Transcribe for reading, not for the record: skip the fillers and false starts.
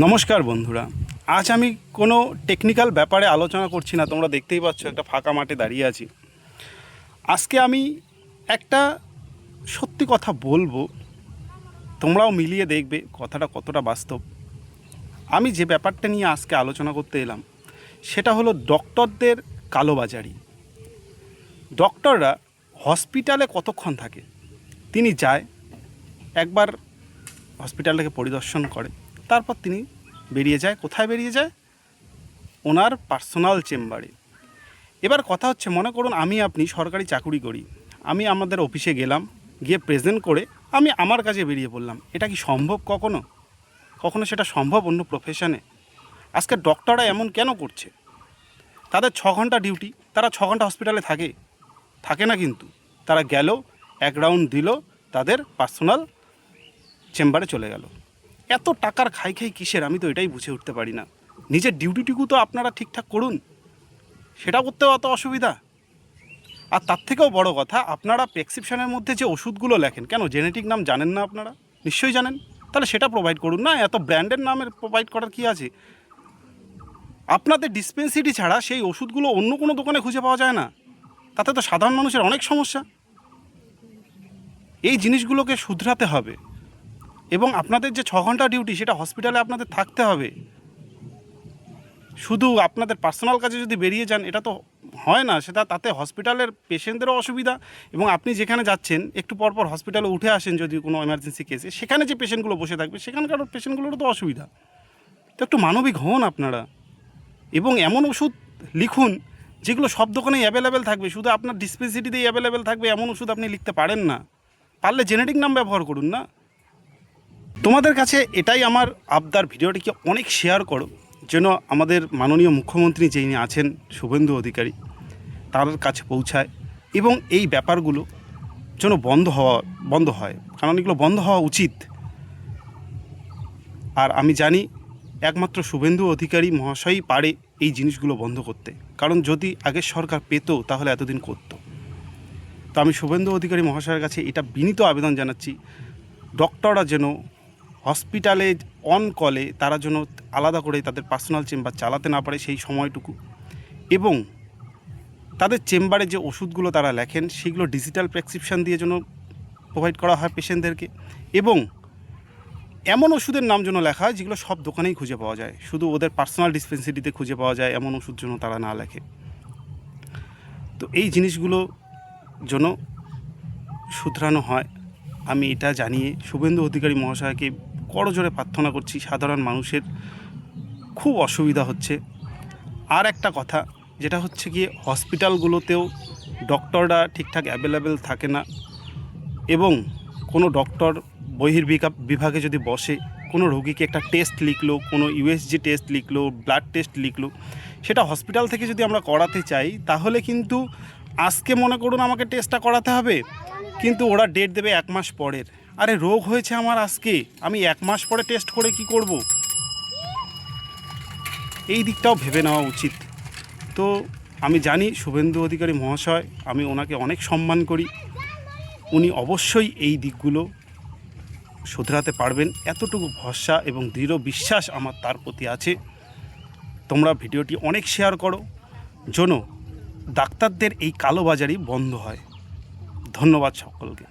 নমস্কার বন্ধুরা, আজ আমি কোনো টেকনিক্যাল ব্যাপারে আলোচনা করছি না। তোমরা দেখতেই পাচ্ছ একটা ফাঁকা মাঠে দাঁড়িয়ে আছি। আজকে আমি একটা সত্যি কথা বলবো, তোমরাও মিলিয়ে দেখবে কথাটা কতটা বাস্তব। আমি যে ব্যাপারটা নিয়ে আজকে আলোচনা করতে এলাম সেটা হলো ডক্টরদের কালোবাজারি। ডক্টররা হসপিটালে কতক্ষণ থাকে? তিনি যায়, একবার হসপিটালটাকে পরিদর্শন করে, তারপর তিনি বেরিয়ে যায়। কোথায় বেরিয়ে যায়? ওনার পার্সোনাল চেম্বারে। এবার কথা হচ্ছে, মনে করুন আমি আপনি সরকারি চাকুরি করি, আমি আমাদের অফিসে গেলাম, গিয়ে প্রেজেন্ট করে আমি আমার কাজে বেরিয়ে পড়লাম। এটা কি সম্ভব? কখনো কখনো সেটা সম্ভব অন্য প্রফেশনে? আজকে ডক্টররা এমন কেন করছে? তাদের 6 ঘন্টা ডিউটি, তারা 6 ঘন্টা হসপিটালে থাকে না, কিন্তু তারা গেল, এক রাউন্ড দিল, তাদের পার্সোনাল চেম্বারে চলে গেল। এত টাকার খাই কিসের? আমি তো এটাই বুঝে উঠতে পারি না। নিজের ডিউটিটুকু তো আপনারা ঠিকঠাক করুন, সেটা করতেও অত অসুবিধা? আর তার থেকেও বড় কথা, আপনারা প্রেসক্রিপশনের মধ্যে যে ওষুধগুলো লেখেন, কেন জেনেটিক নাম জানেন না? আপনারা নিশ্চয়ই জানেন, তাহলে সেটা প্রোভাইড করুন না। এত ব্র্যান্ডের নামের প্রোভাইড করার কি আছে? আপনাদের ডিসপেন্সারি ছাড়া সেই ওষুধগুলো অন্য কোনো দোকানে খুঁজে পাওয়া যায় না। তাতে তো সাধারণ মানুষের অনেক সমস্যা। এই জিনিসগুলোকে শুধরাতে হবে। এবং আপনাদের যে 6 ঘন্টা ডিউটি, সেটা হসপিটালে আপনাদের থাকতে হবে। শুধু আপনাদের পার্সোনাল কাজে যদি বেরিয়ে যান, এটা তো হয় না। তাতে হসপিটালের পেশেন্টদেরও অসুবিধা, এবং আপনি যেখানে যাচ্ছেন একটু পরপর হসপিটালে উঠে আসেন যদি কোনো এমার্জেন্সি কেসে, সেখানে যে পেশেন্টগুলো বসে থাকবে, সেখানকার পেশেন্টগুলোরও তো অসুবিধা। তো একটু মানবিক হন আপনারা, এবং এমন ওষুধ লিখুন যেগুলো সব দোকানেই অ্যাভেলেবেল থাকবে। শুধু আপনার ডিসপেন্সারিতেই অ্যাভেলেবেল থাকবে এমন ওষুধ আপনি লিখতে পারেন না। পারলে জেনেটিক নাম ব্যবহার করুন না। তোমাদের কাছে এটাই আমার আবদার, ভিডিওটিকে অনেক শেয়ার করো, যেন আমাদের মাননীয় মুখ্যমন্ত্রী যিনি আছেন শুভেন্দু অধিকারী, তার কাছে পৌঁছায়, এবং এই ব্যাপারগুলো যেন বন্ধ হয়, কারণ এগুলো বন্ধ হওয়া উচিত। আর আমি জানি একমাত্র শুভেন্দু অধিকারী মহাশয়ই পারে এই জিনিসগুলো বন্ধ করতে, কারণ যদি আগের সরকার পেত তাহলে এতদিন করত। তো আমি শুভেন্দু অধিকারী মহাশয়ের কাছে এটা বিনীত আবেদন জানাচ্ছি, ডক্টররা যেন হসপিটালে অন কলে তারা যেন আলাদা করে তাদের পার্সোনাল চেম্বার চালাতে না পারে সেই সময়টুকু, এবং তাদের চেম্বারে যে ওষুধগুলো তারা লেখেন সেগুলো ডিজিটাল প্রেসক্রিপশান দিয়ে যেন প্রোভাইড করা হয় পেশেন্টদেরকে, এবং এমন ওষুধের নাম যেন লেখা হয় যেগুলো সব দোকানেই খুঁজে পাওয়া যায়, শুধু ওদের পার্সোনাল ডিসপেন্সারিতে খুঁজে পাওয়া যায় এমন ওষুধ যেন তারা না লেখে। তো এই জিনিসগুলো যেন শুধরানো হয়, আমি এটা জানিয়ে শুভেন্দু অধিকারী মহাশয়কে করজোরে প্রার্থনা করছি। সাধারণ মানুষের খুব অসুবিধা হচ্ছে। আর একটা কথা, যেটা হচ্ছে গিয়ে হসপিটালগুলোতেও ডক্টররা ঠিকঠাক অ্যাভেলেবেল থাকে না, এবং কোনো ডক্টর বিভাগে যদি বসে, কোনো রোগীকে একটা টেস্ট লিখলো, কোনো ইউএসজি টেস্ট লিখলো, ব্লাড টেস্ট লিখলো, সেটা হসপিটাল থেকে যদি আমরা করাতে চাই, তাহলে কিন্তু আজকে মনে করুন আমাকে টেস্টটা করাতে হবে, কিন্তু ওরা ডেট দেবে 1 মাস পরের। আরে রোগ হয়েছে আমার আজকে, আমি 1 মাস পরে টেস্ট করে কি করব? এই দিকটাও ভেবে নেওয়া উচিত। তো আমি জানি শুভেন্দু অধিকারী মহাশয়, আমি ওনাকে অনেক সম্মান করি, উনি অবশ্যই এই দিকগুলো শুধরাতে পারবেন, এতটুকু ভরসা এবং দৃঢ় বিশ্বাস আমার তার প্রতি আছে। তোমরা ভিডিওটি অনেক শেয়ার করো, যেন ডাক্তারদের এই কালোবাজারি বন্ধ হয়। ধন্যবাদ সকলকে।